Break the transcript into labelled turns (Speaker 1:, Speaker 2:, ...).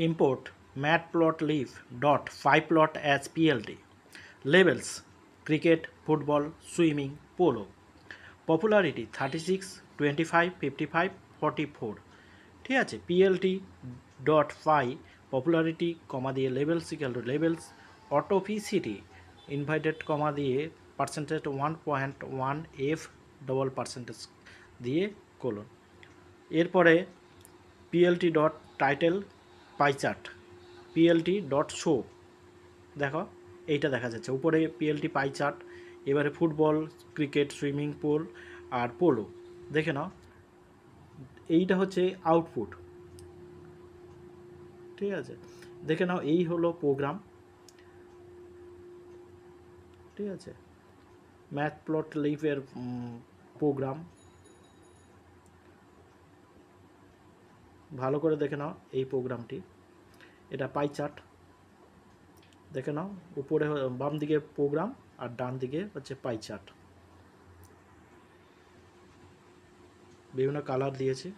Speaker 1: import matplotlib dot pyplot as plt. Labels: cricket, football, swimming, polo. Popularity 36, 25, 55, 44. ঠিক আছে, PLT dot pie popularity comma দিয়ে labels equal to labels autopct invited comma দিয়ে percentage 1.1 F double percentage দিয়ে colon. এরপরে PLT dot title pie chart, PLT dot show, দেখো এইটা দেখা যাচ্ছে উপরে পিএলটি পাই চার্ট। এবারে ফুটবল, ক্রিকেট, সুইমিং পুল আর পোলো দেখে নাও, এইটা হচ্ছে আউটপুট। ঠিক আছে, দেখে নাও এই হলো প্রোগ্রাম। ঠিক আছে, ম্যাটপ্লটলিবের প্রোগ্রাম ভালো করে দেখে নাও এই প্রোগ্রামটি। এটা পাই চার্ট দেখে নাও, উপরে বাম দিকে প্রোগ্রাম আর ডান দিকে হচ্ছে পাই চার্ট, বিভিন্ন কালার দিয়েছি।